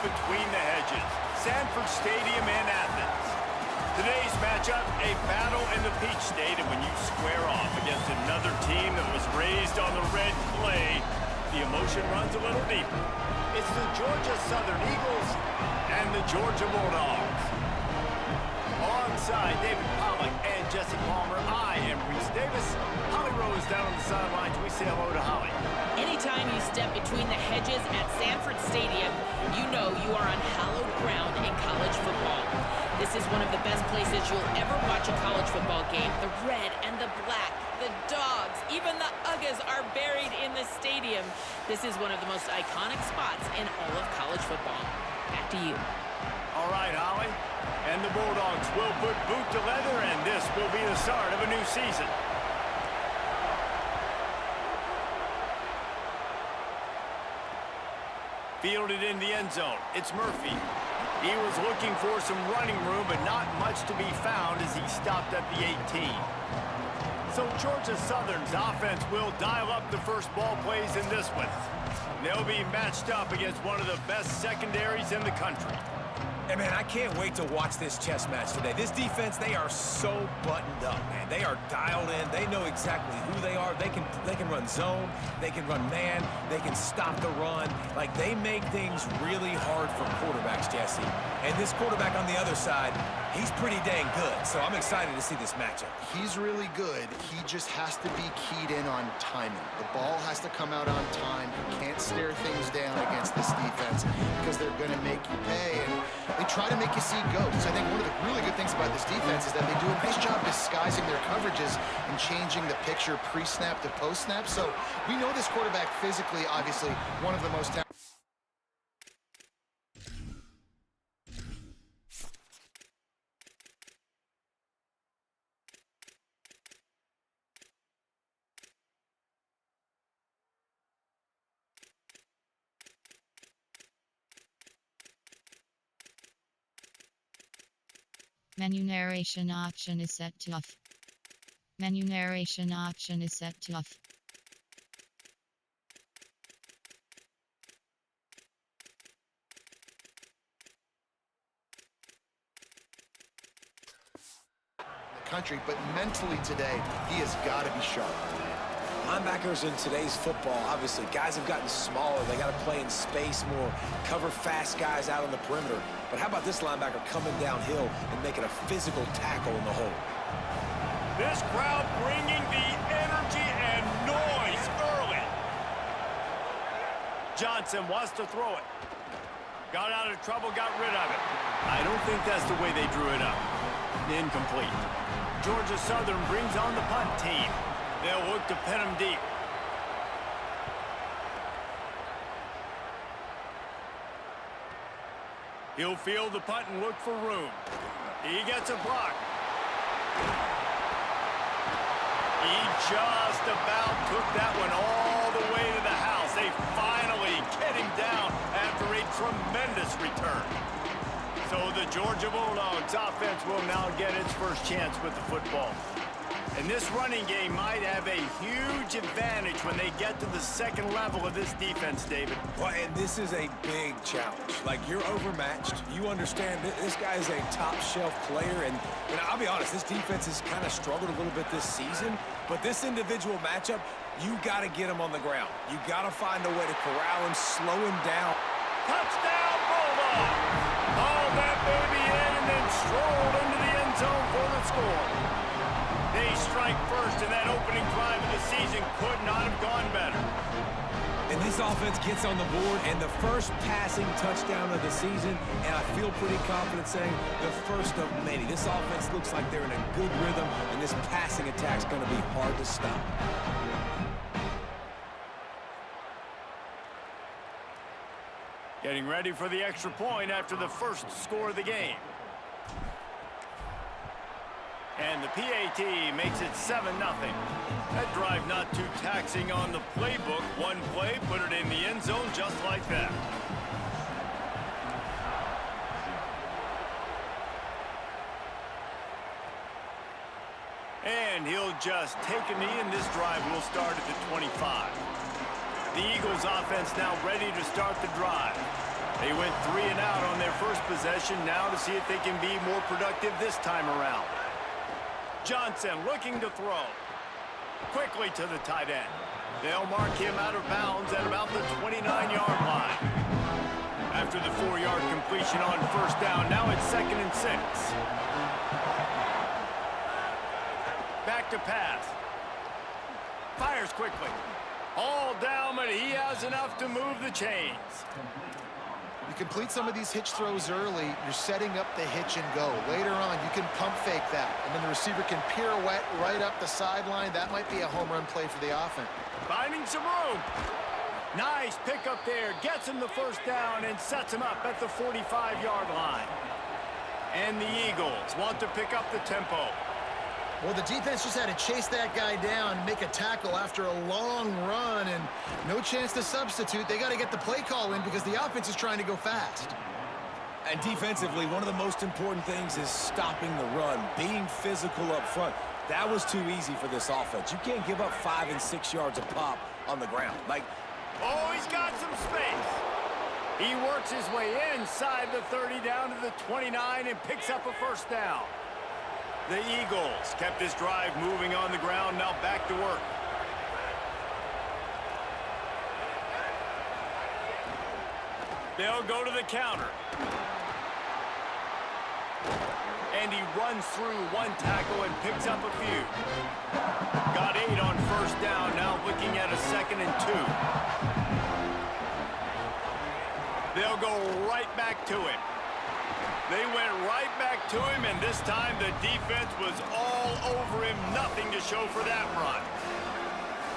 between the hedges. Sanford Stadium in Athens. Today's matchup, a battle in the Peach State, and when you square off against another team that was raised on the red clay, the emotion runs a little deeper. It's the Georgia Southern Eagles and the Georgia Bulldogs. Alongside David Pollack and Jesse Palmer, I am Reese Davis. Holly Rose down on the sidelines. We say hello to Holly. Anytime you step between the hedges at Sanford Stadium, you know you are on hallowed ground in college football. This is one of the best places you'll ever watch a college football game. The red and the black, the dogs, even the Uggas are buried in the stadium. This is one of the most iconic spots in all of college football. Back to you. All right, Holly. And the Bulldogs will put boot to leather, and this will be the start of a new season. Fielded in the end zone, it's Murphy. He was looking for some running room, but not much to be found as he stopped at the 18. So Georgia Southern's offense will dial up the first ball plays in this one. They'll be matched up against one of the best secondaries in the country. Hey, man, I can't wait to watch this chess match today. This defense, they are so buttoned up, man. They are dialed in. They know exactly who they are. They can run zone. They can run man. They can stop the run. Like, they make things really hard for quarterbacks, Jesse. And this quarterback on the other side, he's pretty dang good. So I'm excited to see this matchup. He's really good. He just has to be keyed in on timing. The ball has to come out on time. You can't stare things down against this defense because they're going to make you pay. And they try to make you see ghosts. I think one of the really good things about this defense is that they do a nice job disguising their coverages and changing the picture pre-snap to post-snap. So we know this quarterback physically, obviously, one of the most talented. Menu narration option is set to off. Menu narration option is set to off. The country, but mentally today, he has got to be sharp. Linebackers in today's football, obviously, guys have gotten smaller. They got to play in space more, cover fast guys out on the perimeter. But how about this linebacker coming downhill and making a physical tackle in the hole? This crowd bringing the energy and noise early. Johnson wants to throw it. Got out of trouble, got rid of it. I don't think that's the way they drew it up. Incomplete. Georgia Southern brings on the punt team. They'll look to pin him deep. He'll field the punt and look for room. He gets a block. He just about took that one all the way to the house. They finally get him down after a tremendous return. So the Georgia Bulldogs offense will now get its first chance with the football. And this running game might have a huge advantage when they get to the second level of this defense, David. Well, and this is a big challenge. Like, you're overmatched. You understand this guy is a top-shelf player. And I'll be honest, this defense has kind of struggled a little bit this season. But this individual matchup, you got to get him on the ground. You got to find a way to corral him, slow him down. Touchdown, Bulldogs! Hauled that baby in and then strolled into the end zone for the score. They strike first, and that opening drive of the season could not have gone better. And this offense gets on the board, and the first passing touchdown of the season, and I feel pretty confident saying the first of many. This offense looks like they're in a good rhythm, and this passing attack's going to be hard to stop. Getting ready for the extra point after the first score of the game. And the PAT makes it 7-0. That drive not too taxing on the playbook. One play, put it in the end zone just like that. And he'll just take a knee, and this drive will start at the 25. The Eagles offense now ready to start the drive. They went 3 and out on their first possession. Now to see if they can be more productive this time around. Johnson looking to throw. Quickly to the tight end. They'll mark him out of bounds at about the 29-yard line. After the 4-yard completion on first down, now it's 2nd and 6. Back to pass. Fires quickly. All down, but he has enough to move the chains. You complete some of these hitch throws early, you're setting up the hitch and go. Later on, you can pump fake that, and then the receiver can pirouette right up the sideline. That might be a home run play for the offense. Finding some room. Nice pick up there. Gets him the first down and sets him up at the 45-yard line. And the Eagles want to pick up the tempo. Well, the defense just had to chase that guy down, make a tackle after a long run, and no chance to substitute. They got to get the play call in because the offense is trying to go fast. And defensively, one of the most important things is stopping the run, being physical up front. That was too easy for this offense. You can't give up 5 and 6 yards a pop on the ground. Oh, he's got some space. He works his way inside the 30 down to the 29 and picks up a first down. The Eagles kept this drive moving on the ground, now back to work. They'll go to the counter. And he runs through one tackle and picks up a few. Got 8 on first down, now looking at a 2nd and 2. They'll go right back to it. They went right back to him, and this time the defense was all over him. Nothing to show for that run.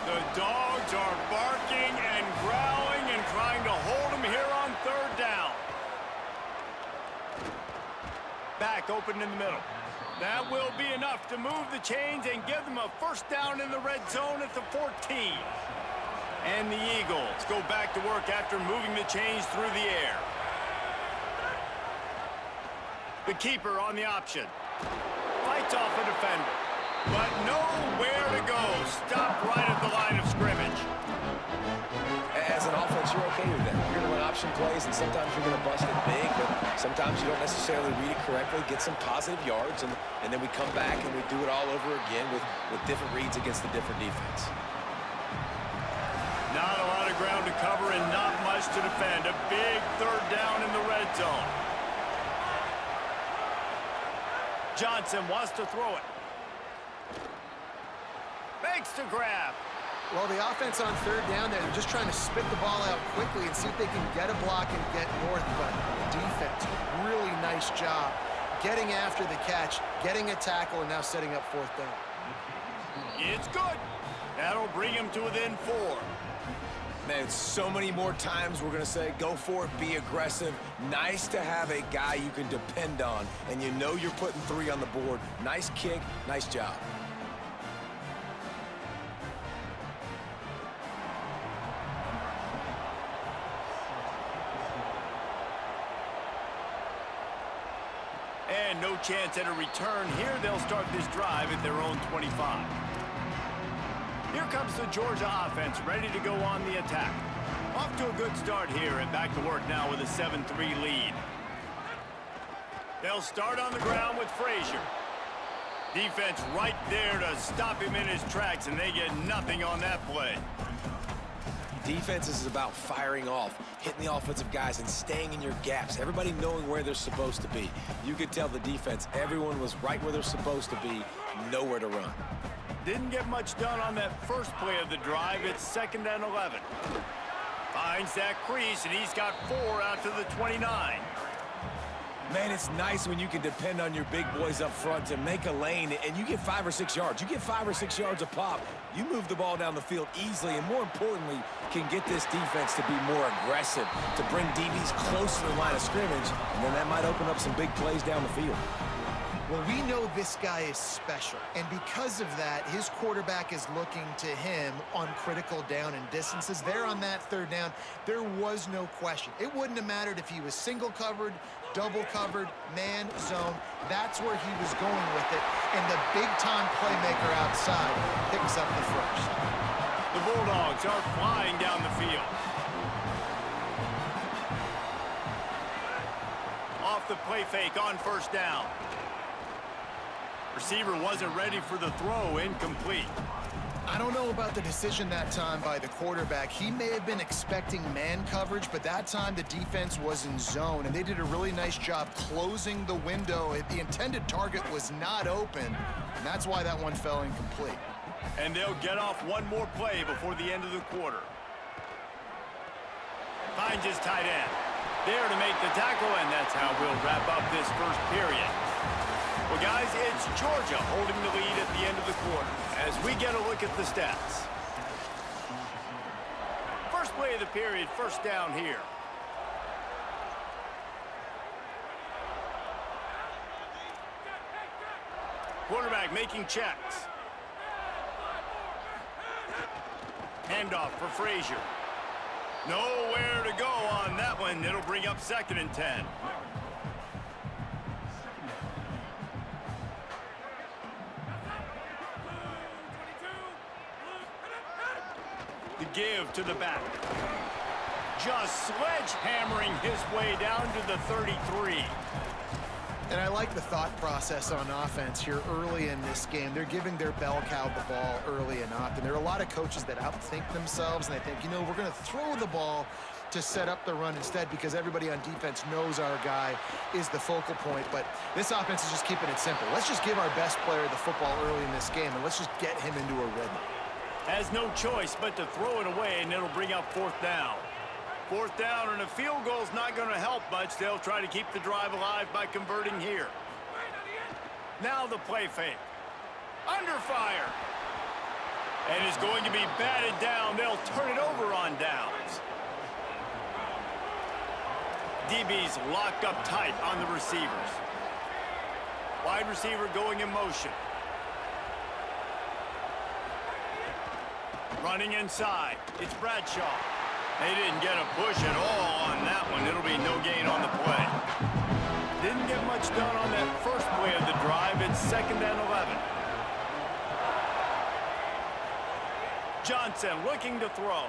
The dogs are barking and growling and trying to hold him here on 3rd down. Back open in the middle. That will be enough to move the chains and give them a first down in the red zone at the 14. And the Eagles go back to work after moving the chains through the air. The keeper on the option. Fights off a defender. But nowhere to go. Stopped right at the line of scrimmage. As an offense, you're okay with that. You're going to run option plays, and sometimes you're going to bust it big, but sometimes you don't necessarily read it correctly, get some positive yards, and then we come back and we do it all over again with different reads against the different defense. Not a lot of ground to cover and not much to defend. A big 3rd down in the red zone. Johnson wants to throw it. Makes the grab. Well, the offense on 3rd down there, they're just trying to spit the ball out quickly and see if they can get a block and get north. But the defense, really nice job getting after the catch, getting a tackle, and now setting up 4th down. It's good. That'll bring him to within 4. Man, so many more times we're going to say, go for it, be aggressive. Nice to have a guy you can depend on, and you know you're putting 3 on the board. Nice kick, nice job. And no chance at a return here. They'll start this drive at their own 25. Here comes the Georgia offense, ready to go on the attack. Off to a good start here and back to work now with a 7-3 lead. They'll start on the ground with Frazier. Defense right there to stop him in his tracks, and they get nothing on that play. Defense is about firing off, hitting the offensive guys, and staying in your gaps. Everybody knowing where they're supposed to be. You could tell the defense, everyone was right where they're supposed to be, nowhere to run. Didn't get much done on that first play of the drive. It's 2nd and 11. Finds that crease, and he's got 4 out to the 29. Man, it's nice when you can depend on your big boys up front to make a lane, and you get 5 or 6 yards. You get 5 or 6 yards a pop. You move the ball down the field easily, and more importantly, can get this defense to be more aggressive, to bring DBs close to the line of scrimmage, and then that might open up some big plays down the field. Well, we know this guy is special, and because of that, his quarterback is looking to him on critical down and distances. There on that 3rd down, there was no question. It wouldn't have mattered if he was single covered, double covered, man, zone. That's where he was going with it, and the big-time playmaker outside picks up the first. The Bulldogs are flying down the field. play fake on first down. Receiver wasn't ready for the throw, incomplete. I don't know about the decision that time by the quarterback. He may have been expecting man coverage, but that time the defense was in zone, and they did a really nice job closing the window. The intended target was not open, and that's why that one fell incomplete. And they'll get off one more play before the end of the quarter. Finds his tight end. There to make the tackle, and that's how we'll wrap up this first period. Well, guys, it's Georgia holding the lead at the end of the quarter as we get a look at the stats. First play of the period, first down here. Quarterback making checks. Handoff for Frazier. Nowhere to go on that one. It'll bring up 2nd and 10. The give to the back. Just sledgehammering his way down to the 33. And I like the thought process on offense here early in this game. They're giving their bell cow the ball early and often. There are a lot of coaches that outthink themselves, and they think, you know, we're going to throw the ball to set up the run instead because everybody on defense knows our guy is the focal point. But this offense is just keeping it simple. Let's just give our best player the football early in this game, and let's just get him into a rhythm. Has no choice but to throw it away, and it'll bring up 4th down. 4th down, and a field goal's not going to help much. They'll try to keep the drive alive by converting here. Now the play fake. Under fire. And is going to be batted down. They'll turn it over on downs. DB's locked up tight on the receivers. Wide receiver going in motion. Running inside. It's Bradshaw. They didn't get a push at all on that one. It'll be no gain on the play. Didn't get much done on that first play of the drive. It's 2nd and 11. Johnson looking to throw.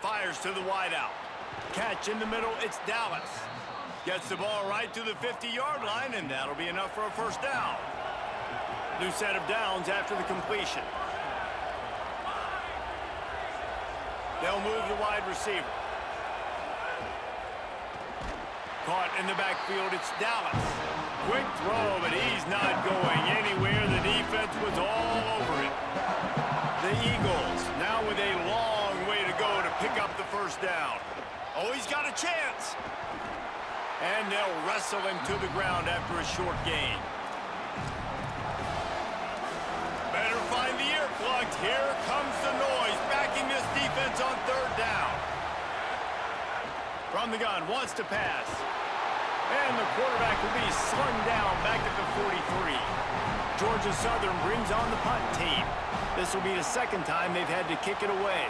Fires to the wideout. Catch in the middle. It's Dallas. Gets the ball right to the 50-yard line, and that'll be enough for a first down. New set of downs after the completion. They'll move the wide receiver. Caught in the backfield, it's Dallas. Quick throw, but he's not going anywhere. The defense was all over it. The Eagles now with a long way to go to pick up the first down. Oh, he's got a chance. And they'll wrestle him to the ground after a short gain. Better find the earplugs. Here comes the noise, backing this defense on 3rd down. From the gun, wants to pass. And the quarterback will be slung down back at the 43. Georgia Southern brings on the punt team. This will be the 2nd time they've had to kick it away.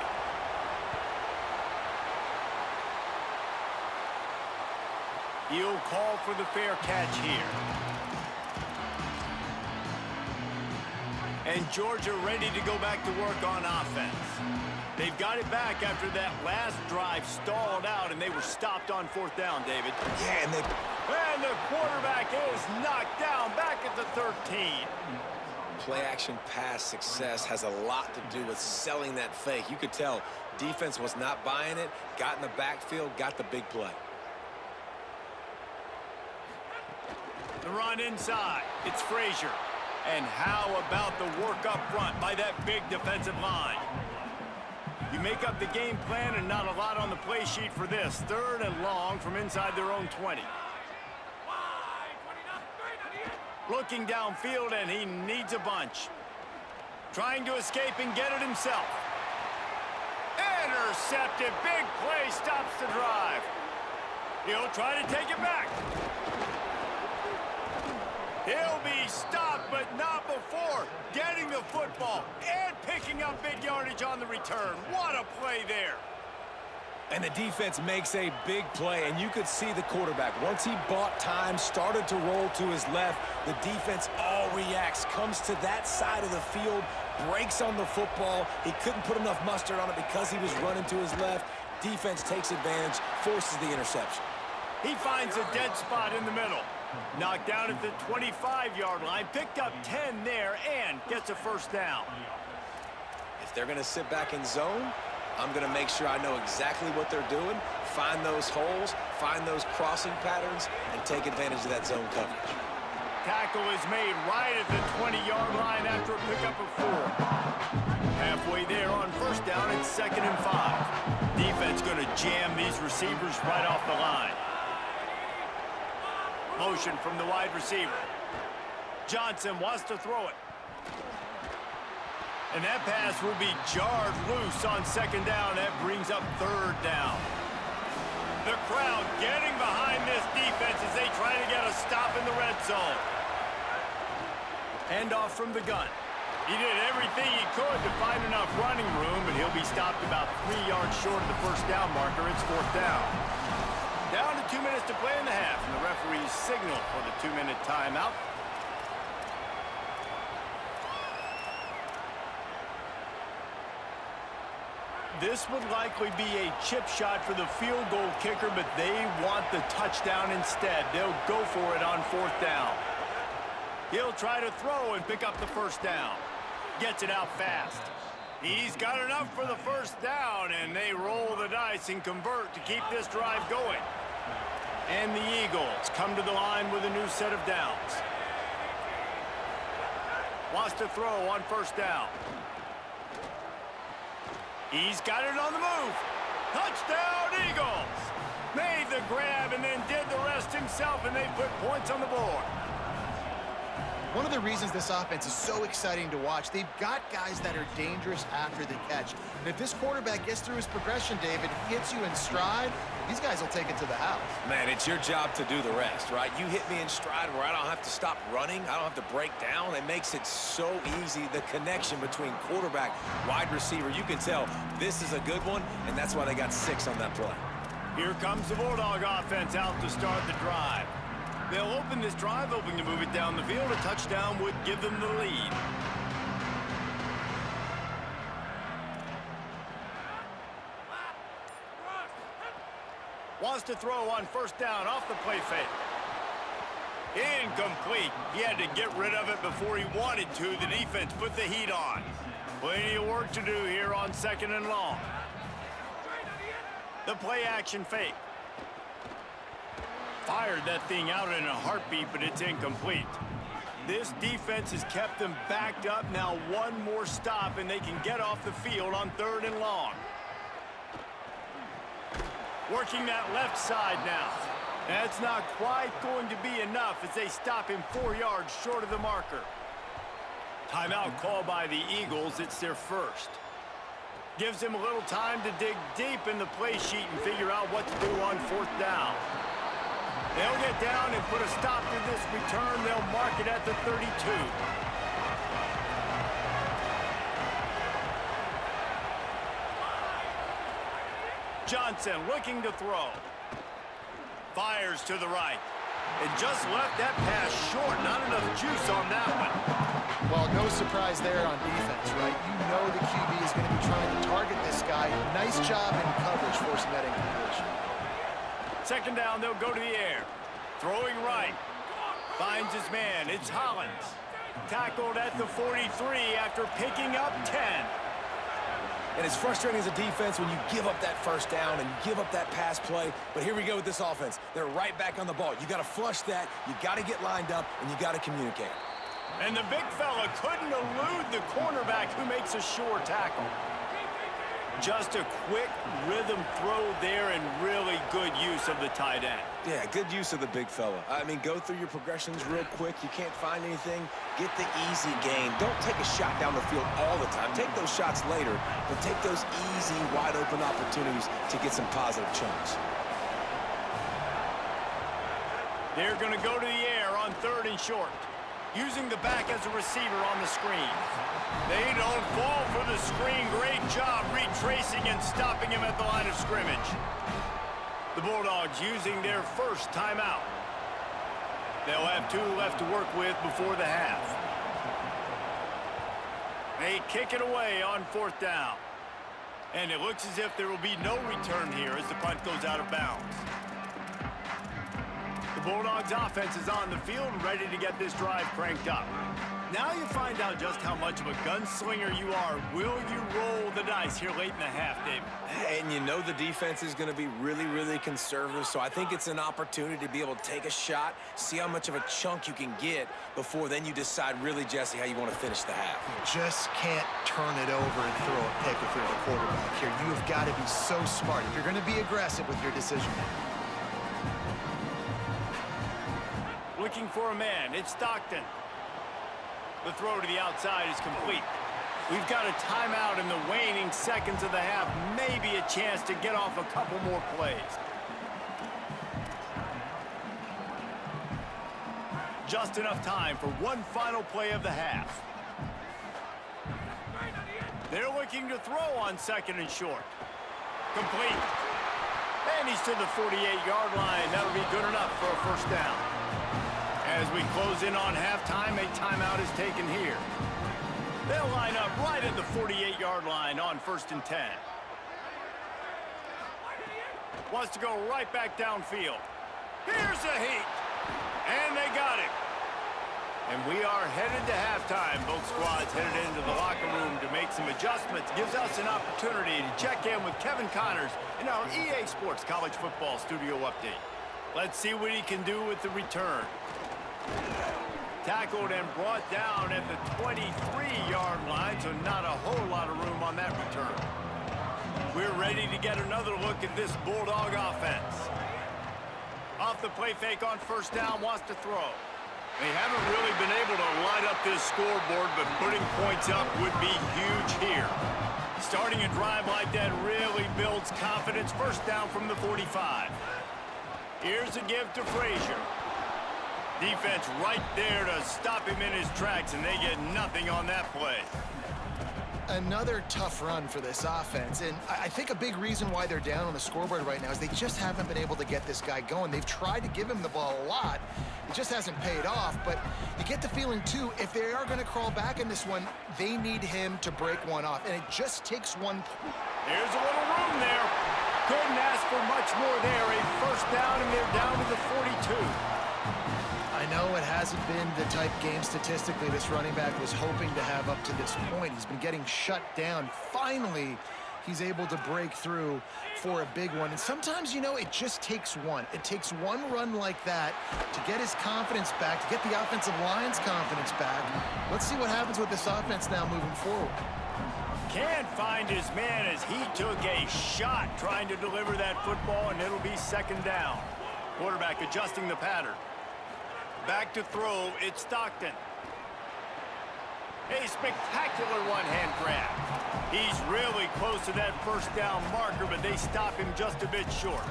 He'll call for the fair catch here. And Georgia ready to go back to work on offense. They've got it back after that last drive stalled out, and they were stopped on 4th down, David. Yeah, and the quarterback is knocked down back at the 13. play-action pass success has a lot to do with selling that fake. You could tell defense was not buying it, got in the backfield, got the big play. The run inside. It's Frazier. And how about the work up front by that big defensive line? You make up the game plan and not a lot on the play sheet for this. 3rd and long from inside their own 20. Looking downfield, and he needs a bunch. Trying to escape and get it himself. Intercepted. Big play stops the drive. He'll try to take it back. He'll be stopped, but not before getting the football and picking up big yardage on the return. What a play there. And the defense makes a big play, and you could see the quarterback. Once he bought time, started to roll to his left, the defense all reacts, comes to that side of the field, breaks on the football. He couldn't put enough mustard on it because he was running to his left. Defense takes advantage, forces the interception. He finds a dead spot in the middle. Knocked down at the 25-yard line, picked up 10 there, and gets a first down. If they're going to sit back in zone, I'm going to make sure I know exactly what they're doing, find those holes, find those crossing patterns, and take advantage of that zone coverage. Tackle is made right at the 20-yard line after a pickup of 4. Halfway there on first down, it's 2nd and 5. Defense going to jam these receivers right off the line. Motion from the wide receiver. Johnson wants to throw it. And that pass will be jarred loose on 2nd down. That brings up 3rd down. The crowd getting behind this defense as they try to get a stop in the red zone. Handoff from the gun. He did everything he could to find enough running room, but he'll be stopped about 3 yards short of the first down marker. It's 4th down. Down to 2 minutes to play in the half, and the referees signal for the 2-minute timeout. This would likely be a chip shot for the field goal kicker, but they want the touchdown instead. They'll go for it on 4th down. He'll try to throw and pick up the first down. Gets it out fast. He's got enough for the first down, and they roll the dice and convert to keep this drive going. And the Eagles come to the line with a new set of downs. Wants to throw on first down. He's got it on the move. Touchdown, Eagles! Made the grab and then did the rest himself, and they put points on the board. One of the reasons this offense is so exciting to watch, they've got guys that are dangerous after the catch. And if this quarterback gets through his progression, David, hits you in stride, these guys will take it to the house. Man, it's your job to do the rest, right? You hit me in stride where I don't have to stop running. I don't have to break down. It makes it so easy, the connection between quarterback, wide receiver. You can tell this is a good one, and that's why they got 6 on that play. Here comes the Bulldog offense out to start the drive. They'll open this drive, hoping to move it down the field. A touchdown would give them the lead. Wants to throw on first down off the play fake. Incomplete. He had to get rid of it before he wanted to. The defense put the heat on. Plenty of work to do here on 2nd and long. The play action fake. Fired that thing out in a heartbeat, but it's incomplete. This defense has kept them backed up. Now one more stop, and they can get off the field on 3rd and long. Working that left side now. That's not quite going to be enough as they stop him 4 yards short of the marker. Timeout called by the Eagles. It's their first. Gives him a little time to dig deep in the play sheet and figure out what to do on 4th down. They'll get down and put a stop to this return. They'll mark it at the 32. Johnson looking to throw. Fires to the right. And just left that pass short. Not enough juice on that one. Well, no surprise there on defense, right? You know the QB is going to be trying to target this guy. Nice job in coverage forcing that incompletion. 2nd down, they'll go to the air. Throwing right. Finds his man. It's Hollins. Tackled at the 43 after picking up 10. And it's frustrating as a defense when you give up that first down and you give up that pass play. But here we go with this offense. They're right back on the ball. You got to flush that. You got to get lined up, and you got to communicate. And the big fella couldn't elude the cornerback who makes a sure tackle. Just a quick rhythm throw there and really good use of the tight end. Yeah, good use of the big fella. I mean, go through your progressions real quick. You can't find anything. Get the easy gain. Don't take a shot down the field all the time. Take those shots later, but take those easy, wide-open opportunities to get some positive chunks. They're going to go to the air on 3rd and short. Using the back as a receiver on the screen. They don't fall for the screen. Great job retracing and stopping him at the line of scrimmage. The Bulldogs using their first timeout. They'll have 2 left to work with before the half. They kick it away on 4th down. And it looks as if there will be no return here as the punt goes out of bounds. The Bulldogs offense is on the field and ready to get this drive cranked up. Now you find out just how much of a gunslinger you are. Will you roll the dice here late in the half, Dave? And you know the defense is going to be really, really conservative, so I think it's an opportunity to be able to take a shot, see how much of a chunk you can get before then you decide really, Jesse, how you want to finish the half. You just can't turn it over and throw a pick if you're the quarterback here. You have got to be so smart if you're going to be aggressive with your decision-making. Looking for a man. It's Stockton. The throw to the outside is complete. We've got a timeout in the waning seconds of the half. Maybe a chance to get off a couple more plays. Just enough time for one final play of the half. They're looking to throw on 2nd and short. Complete. And he's to the 48-yard line. That'll be good enough for a first down. As we close in on halftime, a timeout is taken here. They'll line up right at the 48-yard line on 1st and 10. Wants to go right back downfield. Here's a heat. And they got it. And we are headed to halftime. Both squads headed into the locker room to make some adjustments. Gives us an opportunity to check in with Kevin Connors in our EA Sports College Football Studio Update. Let's see what he can do with the return. Tackled and brought down at the 23-yard line, so not a whole lot of room on that return. We're ready to get another look at this Bulldog offense. Off the play fake on 1st down, wants to throw. They haven't really been able to light up this scoreboard, but putting points up would be huge here. Starting a drive like that really builds confidence. 1st down from the 45. Here's a give to Frazier. Defense right there to stop him in his tracks, and they get nothing on that play. Another tough run for this offense, and I think a big reason why they're down on the scoreboard right now is they just haven't been able to get this guy going. They've tried to give him the ball a lot. It just hasn't paid off, but you get the feeling, too, if they are going to crawl back in this one, they need him to break one off, and it just takes one. Here's a little room there. Couldn't ask for much more there. A 1st down, and they're down to the 42. I know it hasn't been the type game statistically this running back was hoping to have up to this point. He's been getting shut down. Finally, he's able to break through for a big one. And sometimes, you know, it just takes one. It takes one run like that to get his confidence back, to get the offensive line's confidence back. Let's see what happens with this offense now moving forward. Can't find his man as he took a shot trying to deliver that football, and it'll be 2nd down. Quarterback adjusting the pattern. Back to throw, it's Stockton. A spectacular one-hand grab. He's really close to that 1st down marker, but they stop him just a bit short.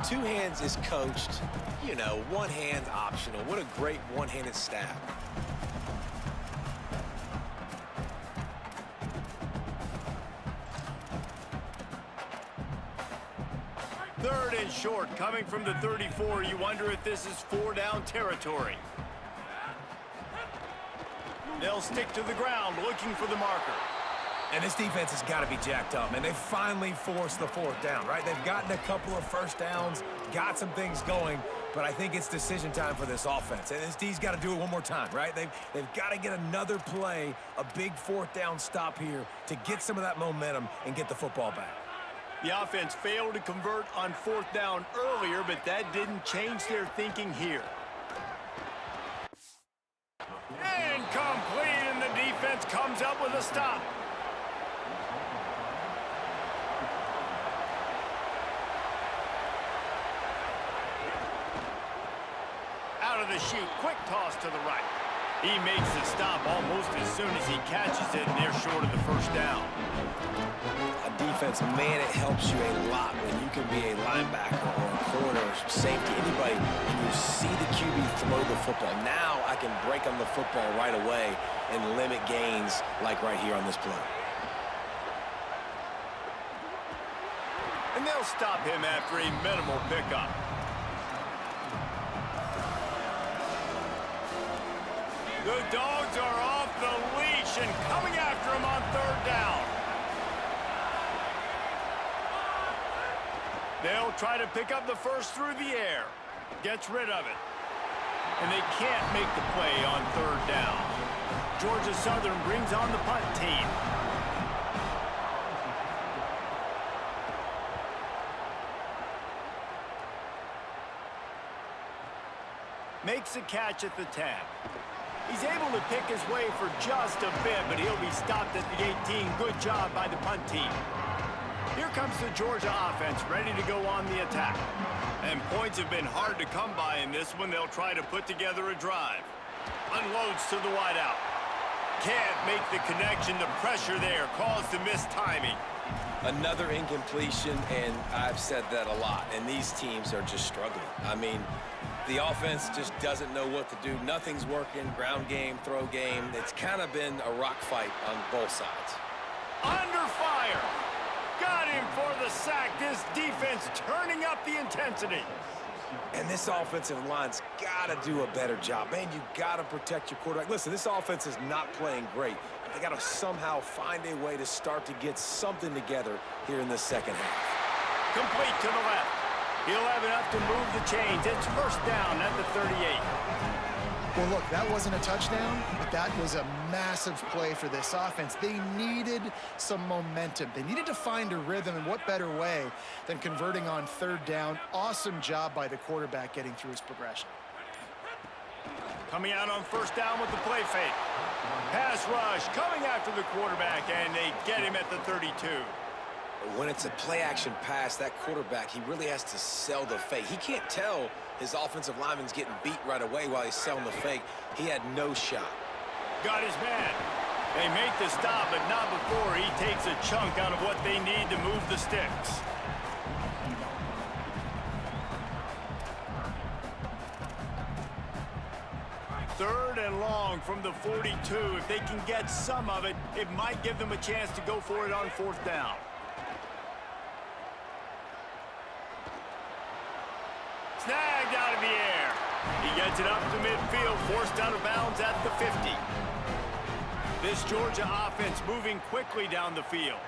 2 hands is coached. You know, 1 hand optional. What a great one-handed stab. 3rd and short, coming from the 34. You wonder if this is 4-down territory. They'll stick to the ground, looking for the marker. And this defense has got to be jacked up, man. They finally forced the 4th down, right? They've gotten a couple of 1st downs, got some things going, but I think it's decision time for this offense. And this D's got to do it one more time, right? They've got to get another play, a big 4th down stop here to get some of that momentum and get the football back. The offense failed to convert on 4th down earlier, but that didn't change their thinking here. Incomplete, and the defense comes up with a stop. Out of the chute, quick toss to the right. He makes the stop almost as soon as he catches it, and they're short of the 1st down. On defense, man, it helps you a lot when you can be a linebacker or a corner or safety, anybody, and you see the QB throw the football. Now I can break on the football right away and limit gains like right here on this play. And they'll stop him after a minimal pickup. The Dogs are off the leash and coming after him on 3rd down. They'll try to pick up the first through the air. Gets rid of it. And they can't make the play on third down. Georgia Southern brings on the punt team. Makes a catch at the 10. He's able to pick his way for just a bit, but he'll be stopped at the 18. Good job by the punt team. Here comes the Georgia offense, ready to go on the attack. And points have been hard to come by in this one. They'll try to put together a drive. Unloads to the wideout. Can't make the connection. The pressure there caused the missed timing. Another incompletion, and I've said that a lot, and these teams are just struggling. I mean, the offense just doesn't know what to do. Nothing's working. Ground game, throw game. It's kind of been a rock fight on both sides. Under fire. Got him for the sack. This defense turning up the intensity. And this offensive line's got to do a better job. Man, you got to protect your quarterback. Listen, this offense is not playing great. They got to somehow find a way to start to get something together here in the second half. Complete to the left. He'll have enough to move the chains. It's first down at the 38. Well, look, that wasn't a touchdown, but that was a massive play for this offense. They needed some momentum. They needed to find a rhythm, and what better way than converting on third down. Awesome job by the quarterback getting through his progression. Coming out on first down with the play fake. Pass rush coming after the quarterback, and they get him at the 32. When it's a play-action pass, that quarterback, he really has to sell the fake. He can't tell his offensive lineman's getting beat right away while he's selling the fake. He had no shot. Got his man. They make the stop, but not before he takes a chunk out of what they need to move the sticks. Third and long from the 42. If they can get some of it, it might give them a chance to go for it on fourth down. Snagged out of the air. He gets it up to midfield, forced out of bounds at the 50. This Georgia offense moving quickly down the field.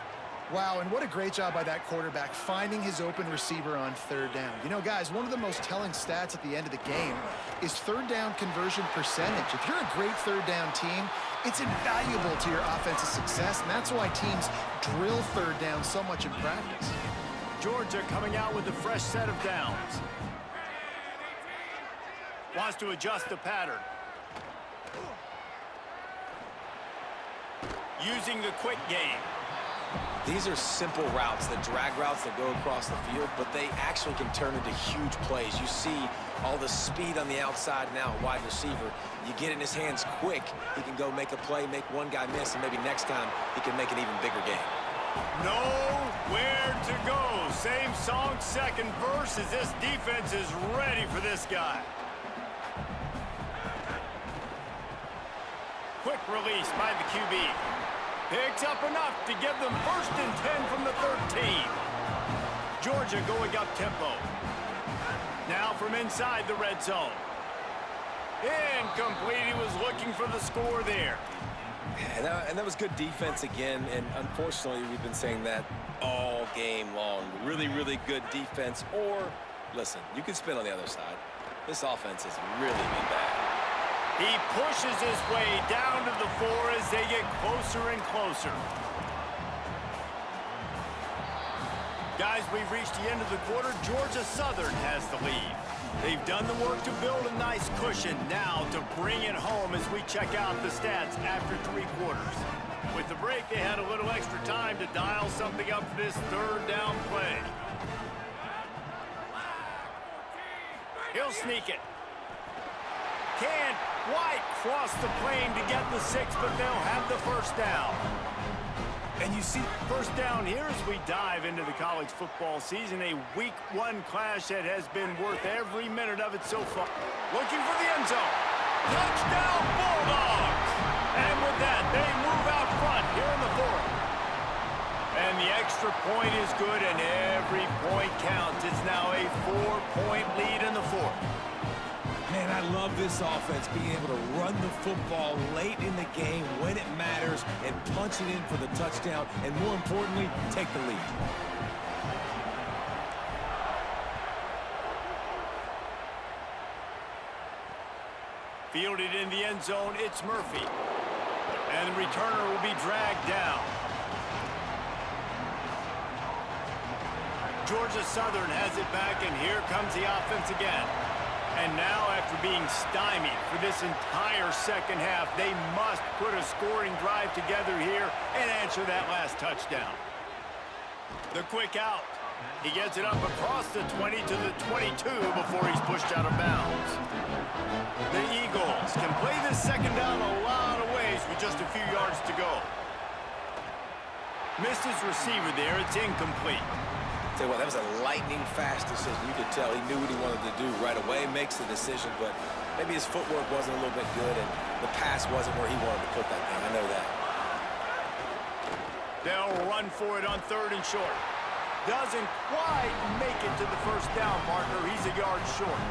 Wow, and what a great job by that quarterback finding his open receiver on third down. You know, guys, one of the most telling stats at the end of the game is third down conversion percentage. If you're a great third down team, it's invaluable to your offensive success, and that's why teams drill third down so much in practice. Georgia coming out with a fresh set of downs. Wants to adjust the pattern. Using the quick game. These are simple routes, the drag routes that go across the field, but they actually can turn into huge plays. You see all the speed on the outside now, wide receiver. You get in his hands quick, he can go make a play, make one guy miss, and maybe next time he can make an even bigger game. Nowhere to go. Same song, second verse, as this defense is ready for this guy. Quick release by the QB. Picks up enough to give them first and 10 from the 13. Georgia going up tempo. Now from inside the red zone. Incomplete. He was looking for the score there. And that was good defense again, and unfortunately we've been saying that all game long. Really, really good defense, or, listen, you can spin on the other side. This offense has really been bad. He pushes his way down to the 4 as they get closer and closer. Guys, we've reached the end of the quarter. Georgia Southern has the lead. They've done the work to build a nice cushion. Now to bring it home as we check out the stats after 3 quarters. With the break, they had a little extra time to dial something up for this third down play. He'll sneak it. Can't quite cross the plane to get the 6, but they'll have the first down. And you see first down here as we dive into the college football season, a week 1 clash that has been worth every minute of it so far. Looking for the end zone. Touchdown Bulldogs! And with that, they move out front here in the 4th. And the extra point is good, and every point counts. It's now a 4-point lead in the 4th. Man, I love this offense, being able to run the football late in the game when it matters and punch it in for the touchdown, and more importantly, take the lead. Fielded in the end zone, it's Murphy. And the returner will be dragged down. Georgia Southern has it back, and here comes the offense again. And now, after being stymied for this entire second half, they must put a scoring drive together here and answer that last touchdown. The quick out. He gets it up across the 20 to the 22 before he's pushed out of bounds. The Eagles can play this second down a lot of ways with just a few yards to go. Missed his receiver there. It's incomplete. Tell you what, that was a lightning-fast decision. You could tell he knew what he wanted to do right away, makes the decision, but maybe his footwork wasn't a little bit good, and the pass wasn't where he wanted to put that thing. I know that. They'll run for it on 3rd and short. Doesn't quite make it to the first down marker. He's a yard short.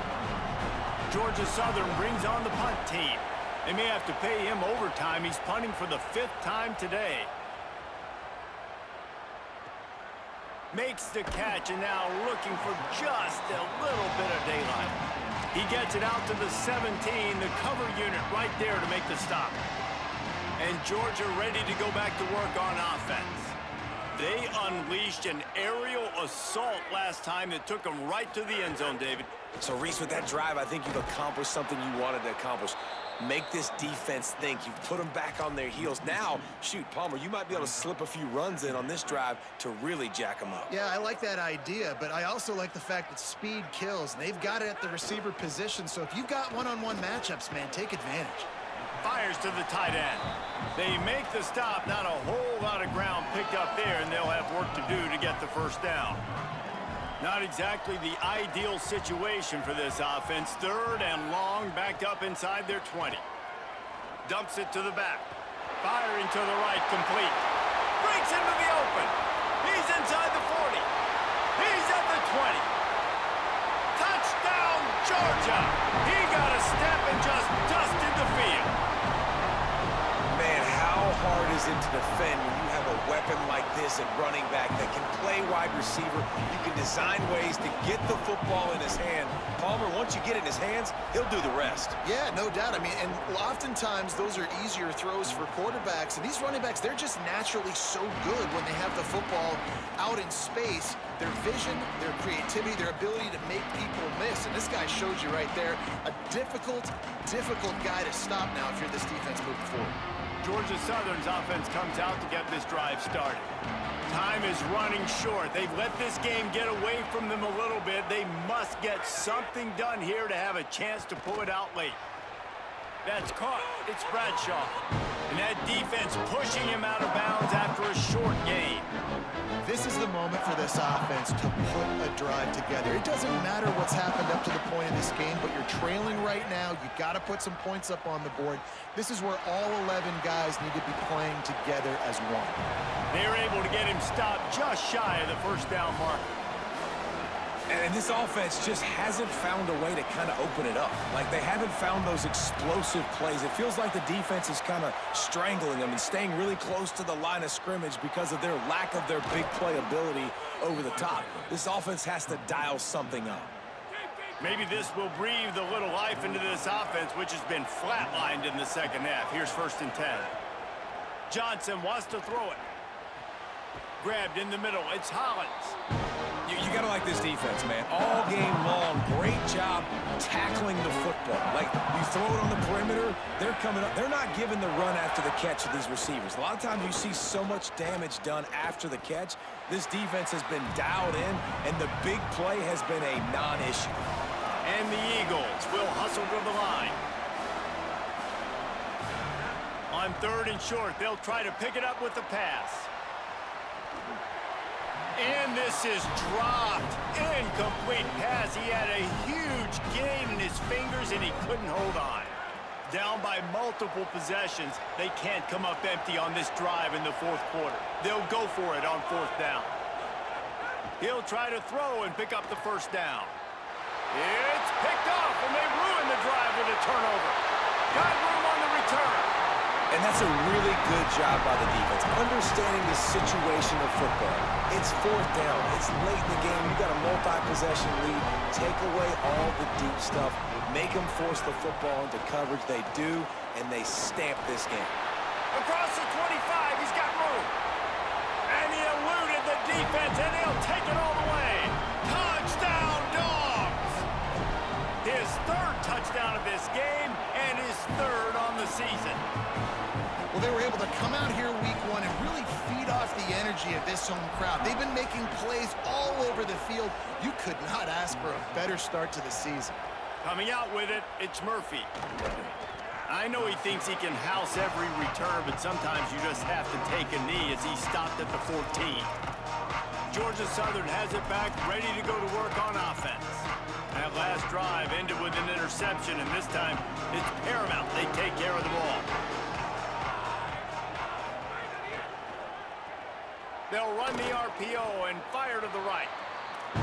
Georgia Southern brings on the punt team. They may have to pay him overtime. He's punting for the 5th time today. Makes the catch, and now looking for just a little bit of daylight. He gets it out to the 17, the cover unit right there to make the stop. And Georgia ready to go back to work on offense. They unleashed an aerial assault last time that took them right to the end zone, David. So, Reese, with that drive, I think you've accomplished something you wanted to accomplish. Make this defense think. You've put them back on their heels. Now, shoot, Palmer, you might be able to slip a few runs in on this drive to really jack them up. Yeah, I like that idea, but I also like the fact that speed kills. And they've got it at the receiver position, so if you've got one-on-one matchups, man, take advantage. Fires to the tight end. They make the stop. Not a whole lot of ground picked up there, and they'll have work to do to get the first down. Not exactly the ideal situation for this offense. 3rd and long, backed up inside their 20. Dumps it to the back. Firing to the right, complete. Breaks into the open. He's inside the 40. He's at the 20. Touchdown, Georgia! He got a step and just dusted the field. Man, how hard is it to defend when you have a weapon like this at running back that can play wide receiver? You can design ways to get the football in his hand. Palmer, once you get it in his hands, he'll do the rest. Yeah, no doubt. I mean, and oftentimes those are easier throws for quarterbacks. And these running backs, they're just naturally so good when they have the football out in space. Their vision, their creativity, their ability to make people miss. And this guy shows you right there, a difficult guy to stop now if you're this defense moving forward. Georgia Southern's offense comes out to get this drive started. Time is running short. They've let this game get away from them a little bit. They must get something done here to have a chance to pull it out late. That's caught. It's Bradshaw. And that defense pushing him out of bounds after a short gain. This is the moment for this offense to put a drive together. It doesn't matter what's happened up to the point of this game, but you're trailing right now. You got to put some points up on the board. This is where all 11 guys need to be playing together as one. They're able to get him stopped just shy of the first down mark. And this offense just hasn't found a way to kind of open it up. Like, they haven't found those explosive plays. It feels like the defense is kind of strangling them and staying really close to the line of scrimmage because of their lack of their big play ability over the top. This offense has to dial something up. Maybe this will breathe a little life into this offense, which has been flatlined in the second half. Here's 1st and 10. Johnson wants to throw it. Grabbed in the middle. It's Hollins. You got to like this defense, man. All game long, great job tackling the football. Like, you throw it on the perimeter, they're coming up. They're not giving the run after the catch to these receivers. A lot of times you see so much damage done after the catch. This defense has been dialed in, and the big play has been a non-issue. And the Eagles will hustle to the line. On 3rd and short, they'll try to pick it up with the pass. And this is dropped. Incomplete pass. He had a huge gain in his fingers, and he couldn't hold on. Down by multiple possessions. They can't come up empty on this drive in the 4th quarter. They'll go for it on 4th down. He'll try to throw and pick up the first down. It's picked off, and they ruin the drive with a turnover. Got room on the return. And that's a really good job by the defense, understanding the situation of football. It's 4th down. It's late in the game. You got a possession lead, take away all the deep stuff, make them force the football into coverage. They do, and they stamp this game. Across the 25, he's got room. And he eluded the defense, and he'll take it all the way. Touchdown, Dogs! His third touchdown of this game, and his third on the season. Well, they were able to come out here week one and really feed off the energy of this home crowd. They've been making plays all over the field. You could not ask for a better start to the season. Coming out with it, it's Murphy. I know he thinks he can house every return, but sometimes you just have to take a knee as he stopped at the 14. Georgia Southern has it back, ready to go to work on offense. That last drive ended with an interception, and this time it's paramount they take care of the ball. They'll run the RPO and fire to the right.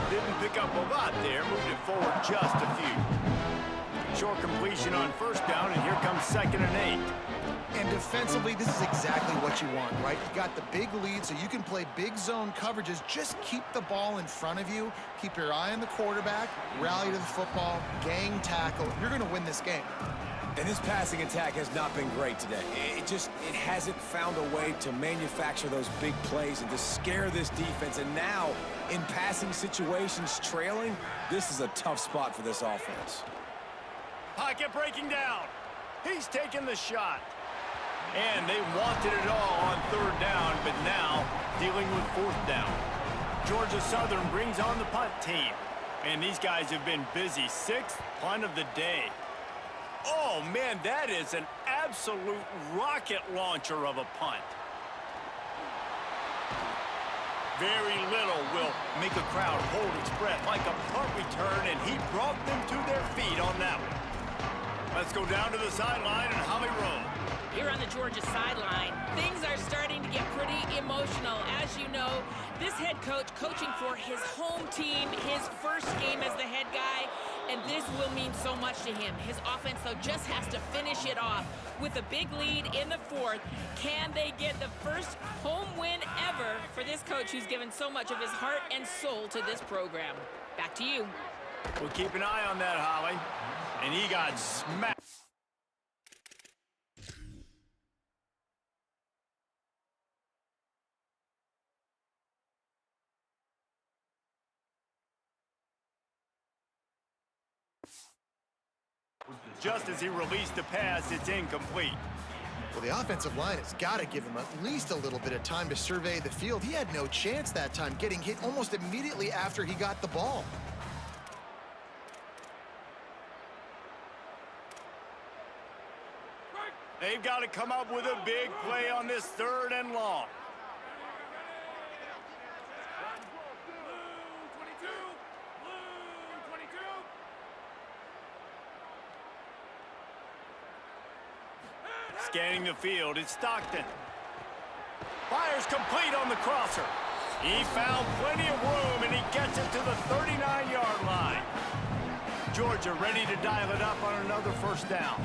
Didn't pick up a lot there, moved it forward just a few. Short completion on first down, and here comes 2nd and 8. And defensively, this is exactly what you want, right? You got the big lead, so you can play big zone coverages. Just keep the ball in front of you. Keep your eye on the quarterback. Rally to the football. Gang tackle. You're going to win this game. And this passing attack has not been great today. It hasn't found a way to manufacture those big plays and to scare this defense. And now, in passing situations, trailing, this is a tough spot for this offense. Pocket breaking down. He's taking the shot. And they wanted it all on 3rd down, but now dealing with 4th down. Georgia Southern brings on the punt team. And these guys have been busy. 6th punt of the day. Oh, man, that is an absolute rocket launcher of a punt. Very little will make a crowd hold its breath like a punt return, and he brought them to their feet on that one. Let's go down to the sideline and Holly Rowe. Here on the Georgia sideline, things are starting to get pretty emotional. As you know, this head coach coaching for his home team, his first game as the head guy, and this will mean so much to him. His offense, though, just has to finish it off with a big lead in the 4th. Can they get the first home win ever for this coach who's given so much of his heart and soul to this program? Back to you. We'll keep an eye on that, Holly. And he got smacked. Just as he released the pass, it's incomplete. Well, the offensive line has got to give him at least a little bit of time to survey the field. He had no chance that time, getting hit almost immediately after he got the ball. They've got to come up with a big play on this 3rd and long. Scanning the field, it's Stockton. Fires complete on the crosser. He found plenty of room, and he gets it to the 39-yard line. Georgia ready to dial it up on another 1st down.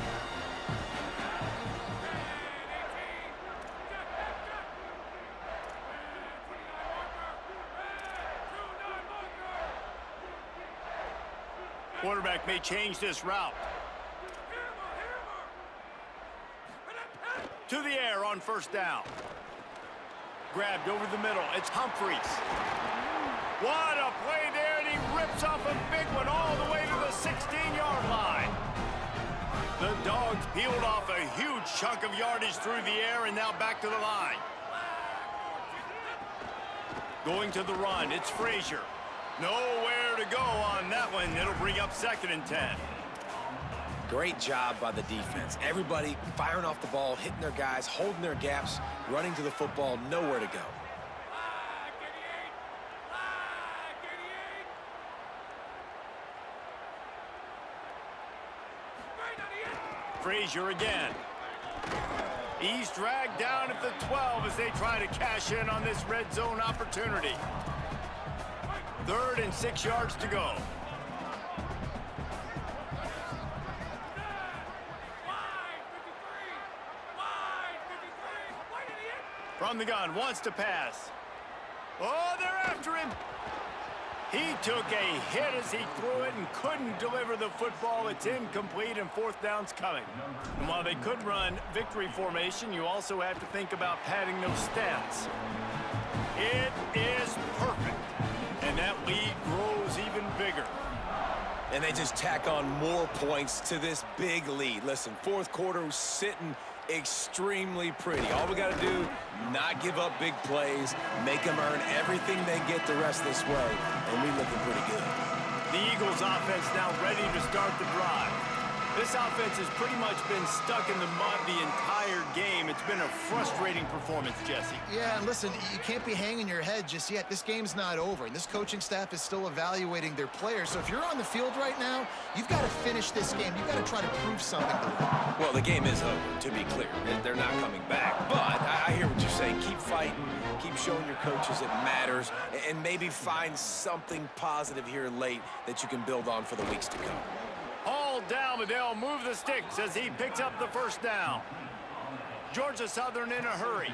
Quarterback may change this route. To the air on 1st down. Grabbed over the middle. It's Humphreys. What a play there, and he rips off a big one all the way to the 16-yard line. The Dogs peeled off a huge chunk of yardage through the air, and now back to the line. Going to the run, it's Frazier. Nowhere to go on that one. It'll bring up 2nd and 10. Great job by the defense. Everybody firing off the ball, hitting their guys, holding their gaps, running to the football, nowhere to go. Frazier again. He's dragged down at the 12 as they try to cash in on this red zone opportunity. 3rd and 6 yards to go. From the gun, wants to pass. Oh, they're after him. He took a hit as he threw it and couldn't deliver the football. It's incomplete and fourth down's coming. And while they could run victory formation, you also have to think about padding those stats. It is perfect. And that lead grows even bigger. And they just tack on more points to this big lead. Listen, fourth quarter was sitting extremely pretty. All we got to do, not give up big plays, make them earn everything they get the rest of this way, and we looking pretty good. The Eagles offense now ready to start the drive. This offense has pretty much been stuck in the mud the entire game. It's been a frustrating performance, Jesse. Yeah, and listen, you can't be hanging your head just yet. This game's not over, and this coaching staff is still evaluating their players. So if you're on the field right now, you've got to finish this game. You've got to try to prove something to them. Well, the game is over, to be clear. They're not coming back. But I hear what you're saying. Keep fighting. Keep showing your coaches it matters. And maybe find something positive here late that you can build on for the weeks to come. All down, but they'll move the sticks as he picks up the first down. Georgia Southern in a hurry.